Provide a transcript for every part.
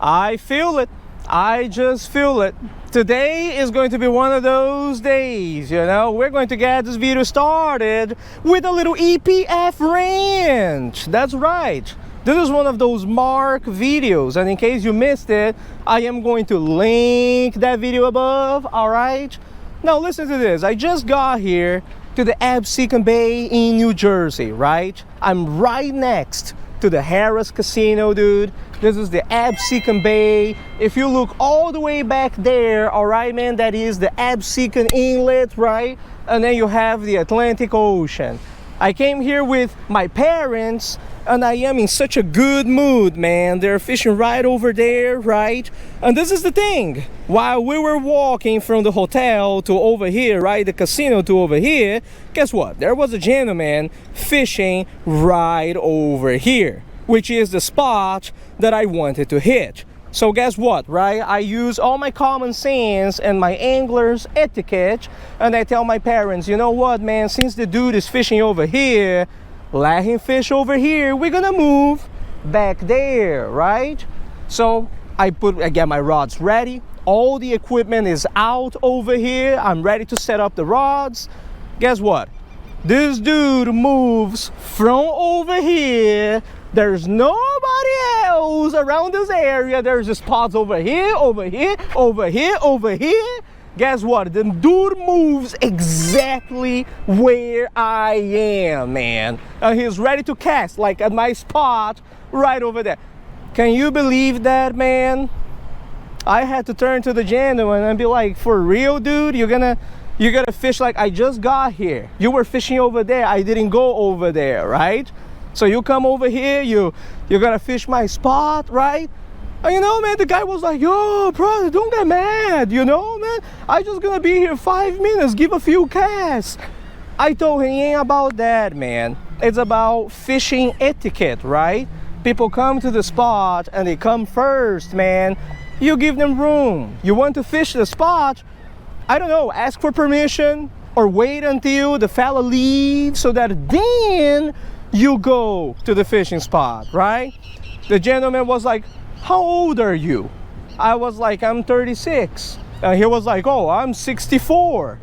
I feel it. I just feel it. Today is going to be one of those days, you know. We're going to get this video started with a little EPF rant. That's right. This is one of those mark videos, and in case you missed it, I am going to link that video above, all right? Now listen to this. I just got here to the Absecon Bay in New Jersey, right? I'm right next to the Harrah's Casino, dude. This is the Absecon Bay. If you look all the way back there, all right, man, that is the Absecon Inlet, right? And then you have the Atlantic Ocean. I came here with my parents, and I am in such a good mood, man. They're fishing right over there, right? And this is the thing. While we were walking from the hotel to over here, right, the casino to over here, guess what? There was a gentleman fishing right over here, which is the spot that I wanted to hit. So guess what, right? I use all my common sense and my angler's etiquette, and I tell my parents, you know what, man, since the dude is fishing over here, let him fish over here. We're gonna move back there, right? So I get my rods ready. All the equipment is out over here. I'm ready to set up the rods. Guess what? This dude moves from over here. There's nobody else around this area. There's just spots over here, over here, over here, over here. Guess what? The dude moves exactly where I am, man. And he's ready to cast, like at my spot right over there. Can you believe that, man? I had to turn to the gentleman and be like, for real, dude? You're gonna fish like I just got here. You were fishing over there. I didn't go over there, right? So you come over here, you're gonna fish my spot, right? And you know, man, the guy was like, yo, brother, don't get mad, you know, man. I just gonna be here 5 minutes, give a few casts. I told him, it ain't about that, man. It's about fishing etiquette, right? People come to the spot and they come first, man. You give them room. You want to fish the spot, I don't know, ask for permission or wait until the fella leaves so that then you go to the fishing spot, right? The gentleman was like, how old are you? I was like, I'm 36. And he was like, oh, I'm 64.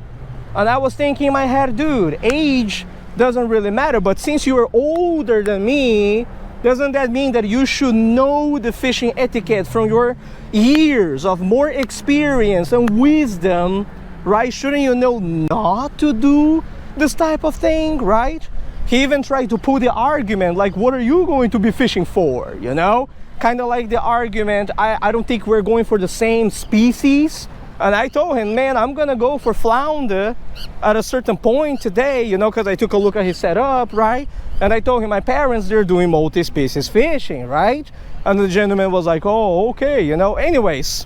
And I was thinking in my head, dude, age doesn't really matter, but since you are older than me, doesn't that mean that you should know the fishing etiquette from your years of more experience and wisdom, right? Shouldn't you know not to do this type of thing, right? He even tried to pull the argument, like, what are you going to be fishing for, you know? Kind of like the argument, I don't think we're going for the same species. And I told him, man, I'm gonna go for flounder at a certain point today, you know, because I took a look at his setup, right? And I told him, my parents, they're doing multi-species fishing, right? And the gentleman was like, oh, okay, you know. Anyways,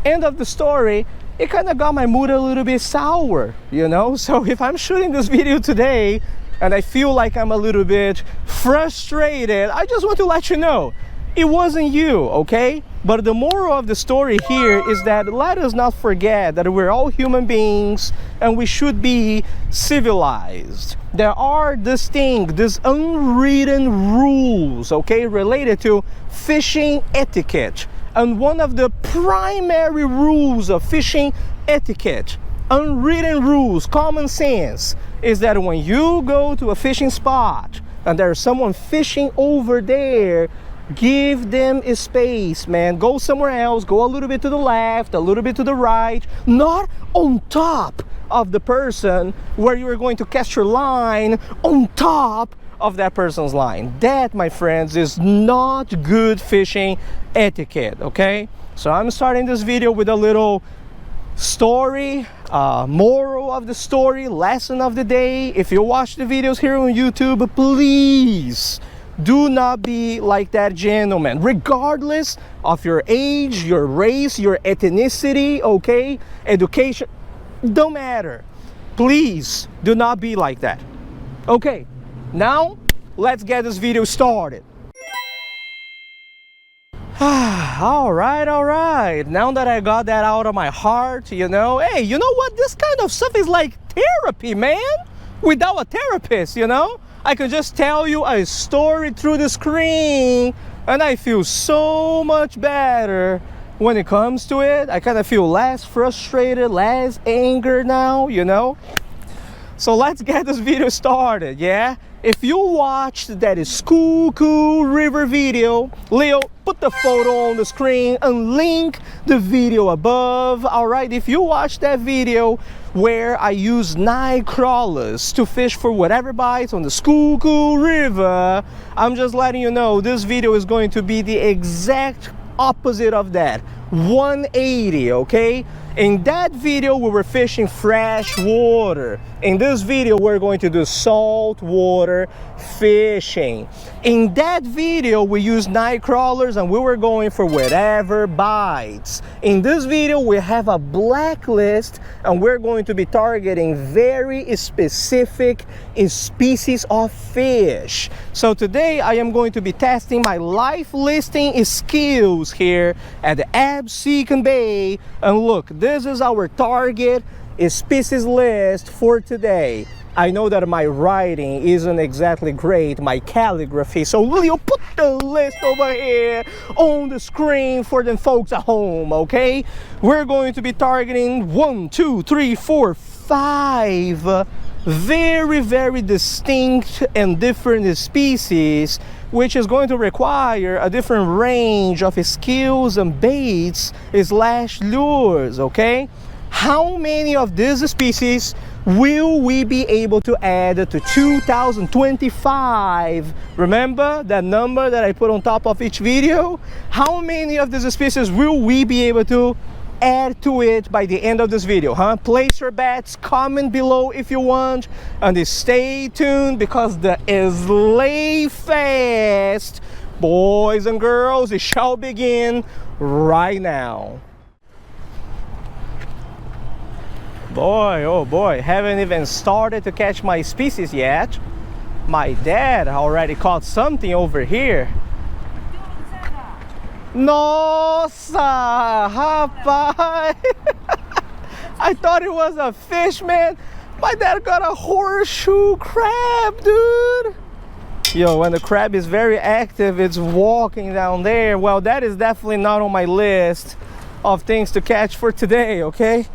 end of the story, it kind of got my mood a little bit sour, you know? So if I'm shooting this video today and I feel like I'm a little bit frustrated, I just want to let you know, it wasn't you, okay? But the moral of the story here is that let us not forget that we're all human beings and we should be civilized. There are these unwritten rules, okay, related to fishing etiquette. And one of the primary rules of fishing etiquette, unwritten rules, common sense, is that when you go to a fishing spot and there's someone fishing over there, give them a space, man. Go somewhere else, go a little bit to the left, a little bit to the right, not on top of the person where you are going to cast your line on top of that person's line. That, my friends, is not good fishing etiquette, okay? So I'm starting this video with a little story, moral of the story, lesson of the day. If you watch the videos here on YouTube, please do not be like that gentleman, regardless of your age, your race, your ethnicity, okay, education, don't matter. Please do not be like that. Okay, now let's get this video started. All right. Now that I got that out of my heart, you know, hey, you know what? This kind of stuff is like therapy, man. Without a therapist, you know? I can just tell you a story through the screen and I feel so much better when it comes to it. I kind of feel less frustrated, less anger now, you know. So let's get this video started, yeah? If you watched that Cool River video, Leo, put the photo on the screen and link the video above, all right? If you watched that video where I use night crawlers to fish for whatever bites on the Cool River, I'm just letting you know this video is going to be the exact opposite of that, 180, okay? In that video we were fishing fresh water. In this video we're going to do salt water fishing. In that video we used night crawlers and we were going for whatever bites. In this video we have a blacklist and we're going to be targeting very specific species of fish. So today I am going to be testing my life listing skills here at the Absecon Bay, and look, this is our target species list for today. I know that my writing isn't exactly great, my calligraphy, so Leo, put the list over here on the screen for them folks at home, okay? We're going to be targeting 1, 2, 3, 4, 5 very distinct and different species, which is going to require a different range of skills and baits / lures, okay? How many of these species will we be able to add to 2025? Remember that number that I put on top of each video? How many of these species will we be able to add to it by the end of this video, huh? Place your bets, comment below if you want, and stay tuned because the Slay Fest, boys and girls, it shall begin right now. Boy, oh boy, haven't even started to catch my species yet. My dad already caught something over here. Nossa, rapaz! I thought it was a fish, man. My dad got a horseshoe crab, dude. Yo, when the crab is very active, it's walking down there. Well, that is definitely not on my list of things to catch for today, okay?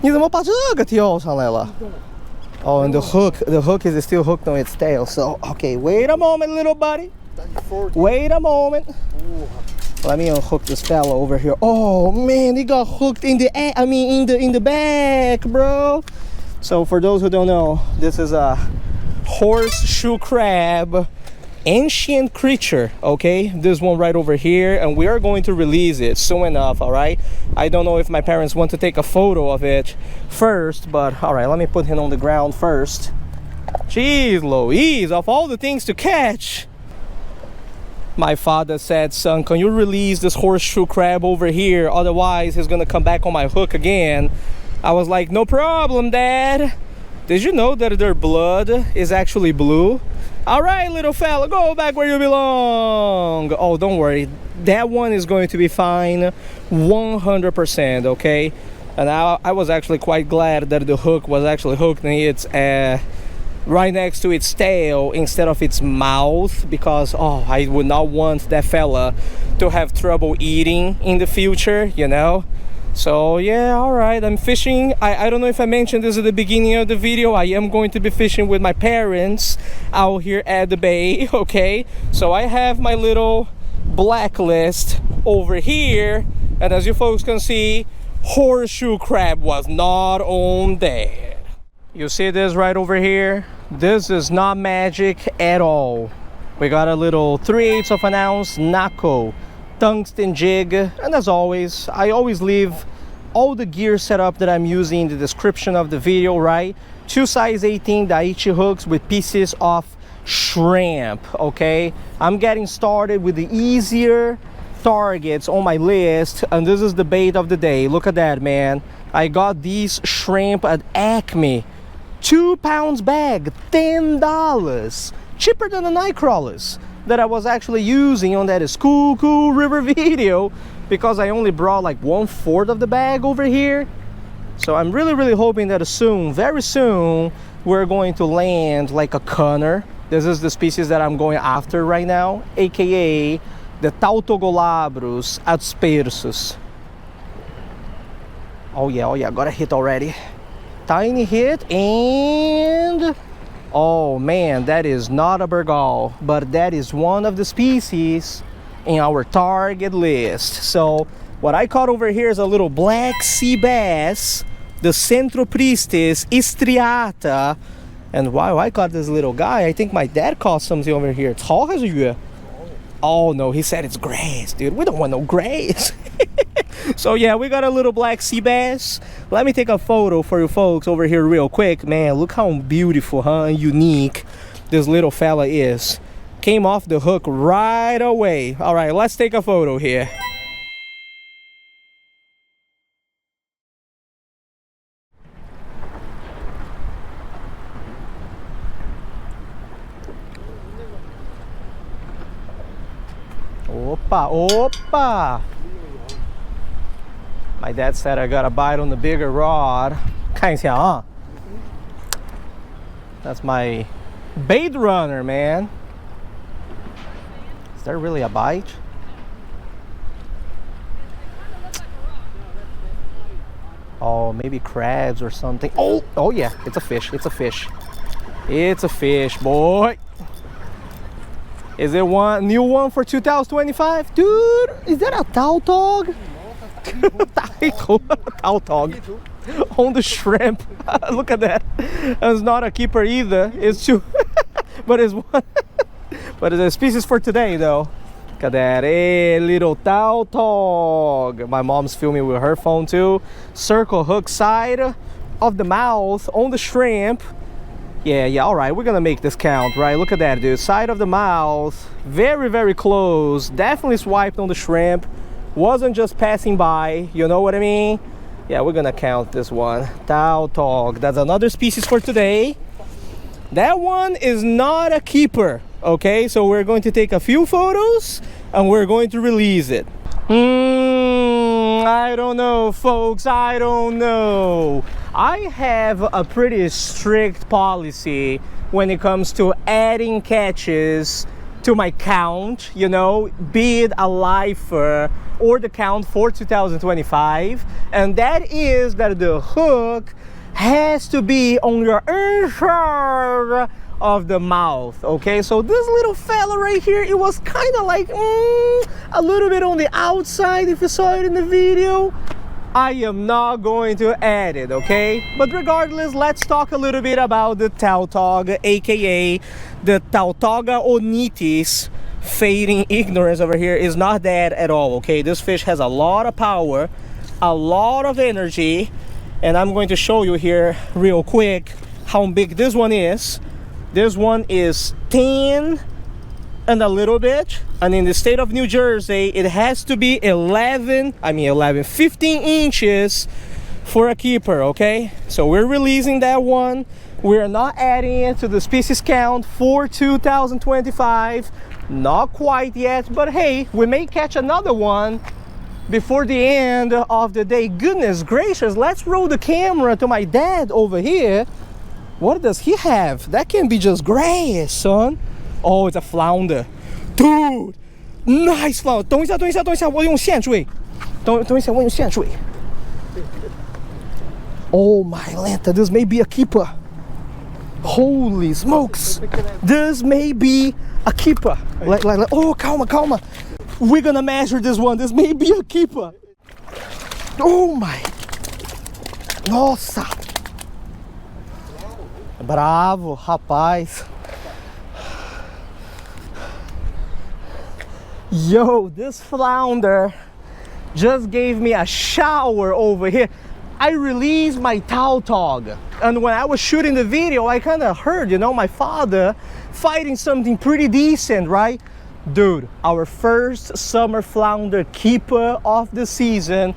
Oh, and the hook is still hooked on its tail. So, okay, wait a moment, little buddy. Wait a moment. Let me unhook this fella over here. Oh man, he got hooked in the in the back, bro. So for those who don't know, this is a horseshoe crab, ancient creature, okay? This one right over here, and we are going to release it soon enough, all right? I don't know if my parents want to take a photo of it first, but all right, let me put him on the ground first. Jeez Louise, of all the things to catch. My father said, son, can you release this horseshoe crab over here? Otherwise, he's gonna come back on my hook again. I was like, no problem, Dad. Did you know that their blood is actually blue? All right, little fella, go back where you belong. Oh, don't worry. That one is going to be fine 100%, okay? And I was actually quite glad that the hook was actually hooked and it's right next to its tail instead of its mouth, because oh, I would not want that fella to have trouble eating in the future, you know. So yeah, all right, I'm fishing. I don't know if I mentioned this at the beginning of the video. I am going to be fishing with my parents out here at the bay, okay? So I have my little blacklist over here, and as you folks can see, horseshoe crab was not on there. You see this right over here? This is not magic at all. We got a little 3/8 of an ounce Nako tungsten jig, and as always, I always leave all the gear setup that I'm using in the description of the video, right? 2 size 18 Daiichi hooks with pieces of shrimp, okay? I'm getting started with the easier targets on my list, and this is the bait of the day. Look at that, man. I got these shrimp at Acme. 2 pounds bag, $10, cheaper than the night crawlers that I was actually using on that Cool River video, because I only brought like 1/4 of the bag over here. So I'm really hoping that soon, very soon, we're going to land like a cunner This is the species that I'm going after right now, aka the Tautogolabrus aspersus. Oh yeah, got a hit already. Tiny hit, and oh man, that is not a Bergal, but that is one of the species in our target list. So what I caught over here is a little black sea bass, the Centropristis striata. And wow, I caught this little guy. I think my dad caught something over here. Oh no, he said it's grass, dude. We don't want no grass. So yeah, we got a little black sea bass. Let me take a photo for you folks over here real quick. Man, look how beautiful, huh, and unique this little fella is. Came off the hook right away. All right, let's take a photo here. Opa! My dad said I got a bite on the bigger rod. 看一下啊. That's my bait runner, man. Is there really a bite? Oh, maybe crabs or something. Oh yeah, it's a fish. It's a fish. It's a fish, boy. Is it one new one for 2025? Dude, is that a tautog? Tautog on the shrimp. Look at that. It's not a keeper either. It's two, but it's one. But it's a species for today though. Look at that. Hey, little tautog. My mom's filming with her phone too. Circle hook side of the mouth on the shrimp. Yeah, all right, we're gonna make this count, right? Look at that, dude. Side of the mouth, very close. Definitely swiped on the shrimp. Wasn't just passing by, you know what I mean? Yeah, we're gonna count this one. Tautog. That's another species for today. That one is not a keeper, okay? So we're going to take a few photos and we're going to release it. I don't know, folks. I don't know. I have a pretty strict policy when it comes to adding catches to my count, you know, be it a lifer or the count for 2025, and that is that the hook has to be on your inside of the mouth, okay? So this little fella right here, it was kind of like a little bit on the outside if you saw it in the video. I am not going to add it, okay? But regardless, let's talk a little bit about the tautog, aka the Tautogga onitis. Fading ignorance over here is not that at all, okay? This fish has a lot of power, a lot of energy, and I'm going to show you here real quick how big this one is. This one is 10 and a little bit, and in the state of New Jersey it has to be 15 inches for a keeper, okay? So we're releasing that one. We're not adding it to the species count for 2025, not quite yet, but hey, we may catch another one before the end of the day. Goodness gracious, let's roll the camera to my dad over here. What does he have? That can't be just grass, son. Oh, it's a flounder. Dude, nice flounder. 等一下，我用线追。等一下，我用线追。Oh my Lanta, this may be a keeper. Holy smokes. This may be a keeper. Like, oh, calma. We're gonna measure this one. This may be a keeper. Oh my. Nossa. Bravo, rapaz. Yo, this flounder just gave me a shower over here. I released my tautog, and when I was shooting the video, I kind of heard, you know, my father fighting something pretty decent, right? Dude, our first summer flounder keeper of the season,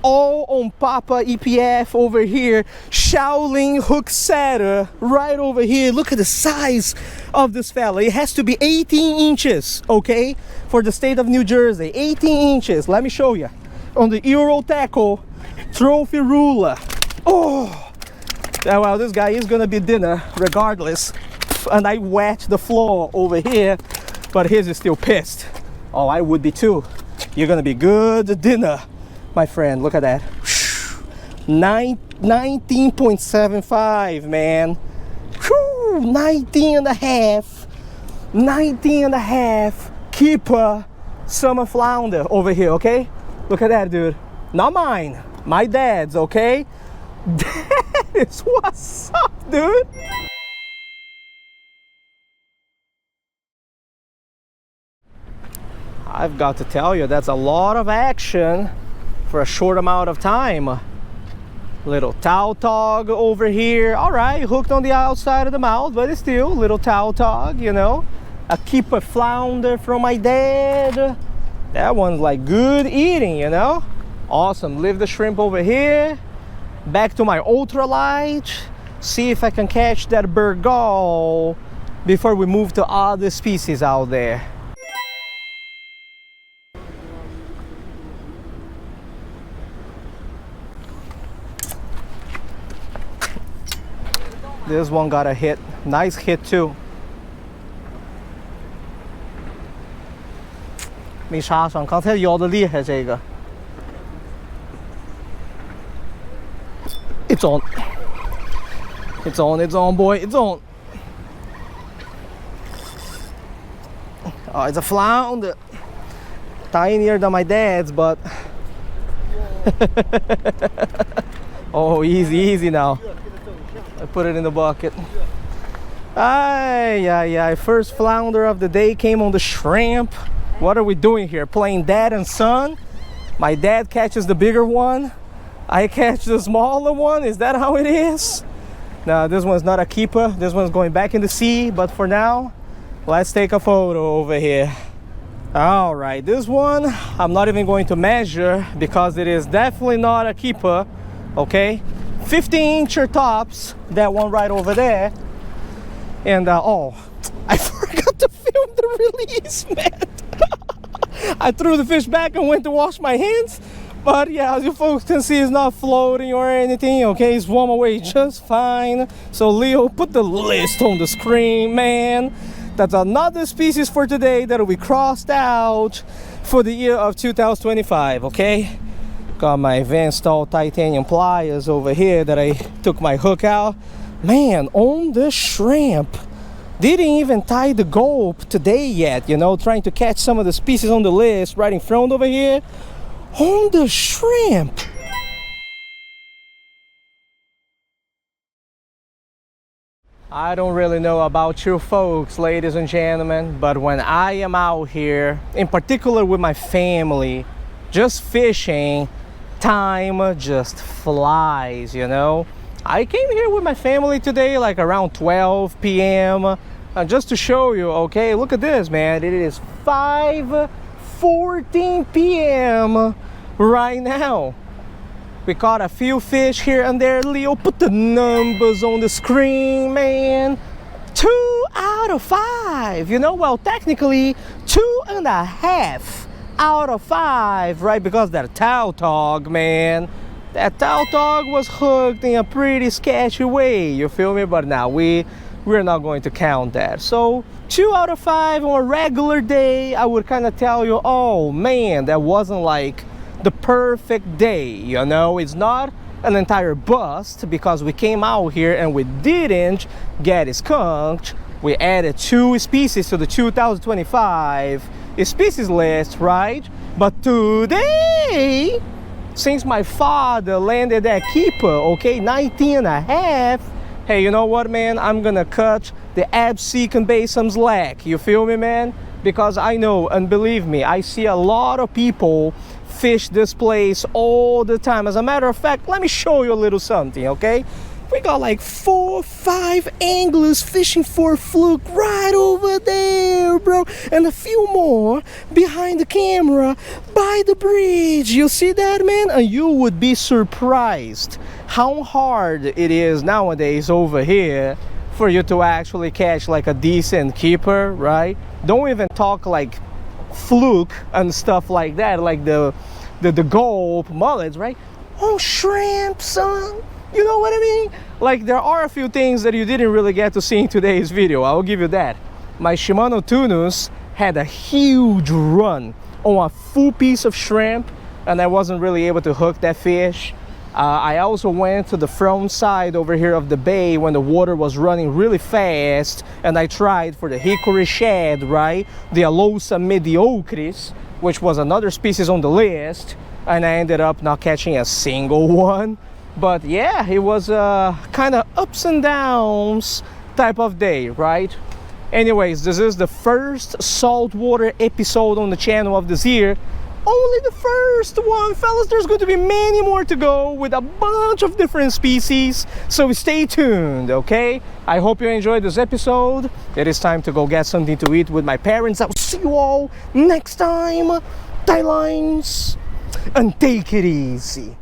all on Papa EPF over here, Shaolin hook setter right over here. Look at the size of this fella. It has to be 18 inches, okay, for the state of New Jersey. 18 inches. Let me show you. On the Euro tackle trophy ruler. Oh, well, this guy is gonna be dinner regardless. and I wet the floor over here, but his is still pissed. Oh, I would be too. You're gonna be good dinner, my friend. Look at that. 19.75, man. Whew, 19 and a half. 19 and a half. Keeper Summer Flounder over here, okay? Look at that, dude. Not mine. My dad's, okay? That is what's up, dude. I've got to tell you, that's a lot of action for a short amount of time. Little tautog over here. All right, hooked on the outside of the mouth, but it's still little tautog, you know. A keeper flounder from my dad. That one's like good eating, you know. Awesome. Leave the shrimp over here. Back to my ultralight. See if I can catch that burgal before we move to other species out there. This one got a hit. Nice hit too. 没杀上，刚才咬的厉害这个。It's on. It's on. It's on, boy. It's on. Oh, it's a flounder. Tinier than my dad's, but. Oh, easy, easy now. I put it in the bucket. Ay. First flounder of the day came on the shrimp. What are we doing here? Playing dad and son? My dad catches the bigger one. I catch the smaller one. Is that how it is? No, this one's not a keeper. This one's going back in the sea. But for now, let's take a photo over here. All right, this one, I'm not even going to measure because it is definitely not a keeper. Okay, 15-incher tops. That one right over there. And oh, I forgot to film the release, man. I threw the fish back and went to wash my hands, but yeah, as you folks can see, it's not floating or anything. Okay, it's swam away just fine. So Leo, put the list on the screen, man. That's another species for today that will be crossed out for the year of 2025. Okay, got my Van Stahl titanium pliers over here that I took my hook out. Man, on the shrimp. Didn't even tie the gulp today yet, you know, trying to catch some of the species on the list right in front over here. On the shrimp. I don't really know about you folks, ladies and gentlemen, but when I am out here, in particular with my family, just fishing, time just flies, you know. I came here with my family today like around 12 p.m. Just to show you, okay, look at this, man. It is 5:14 p.m. right now. We caught a few fish here and there. Leo, put the numbers on the screen, man. 2 out of 5. You know, well, technically 2.5 out of 5, right? Because that tautog, man. That tautog was hooked in a pretty sketchy way, you feel me? But now we're not going to count that. So 2 out of 5 on a regular day, I would kind of tell you, oh man, that wasn't like the perfect day, you know? It's not an entire bust because we came out here and we didn't get skunked. We added 2 species to the 2025 species list, right? But today, since my father landed that keeper, okay, 19 and a half, hey, you know what, man? I'm gonna cut the Absecon Bay some slack. You feel me, man? Because I know, and believe me, I see a lot of people fish this place all the time. As a matter of fact, let me show you a little something, okay? We got like 4 or 5 anglers fishing for a fluke right over there, bro. And a few more behind the camera by the bridge. You see that, man? And you would be surprised how hard it is nowadays over here for you to actually catch like a decent keeper, right? Don't even talk like fluke and stuff like that, like the gulp mullets, right? Oh, shrimp, son. You know what I mean? Like, there are a few things that you didn't really get to see in today's video, I'll give you that. My Shimano Tunus had a huge run on a full piece of shrimp, and I wasn't really able to hook that fish. I also went to the front side over here of the bay when the water was running really fast, and I tried for the hickory shad, right? The Alosa mediocris, which was another species on the list, and I ended up not catching a single one. But yeah, it was a kind of ups and downs type of day, right? Anyways, this is the first saltwater episode on the channel of this year. Only the first one, fellas. There's going to be many more to go with a bunch of different species, so stay tuned, okay? I hope you enjoyed this episode. It is time to go get something to eat with my parents. I'll see you all next time. Tie lines and take it easy.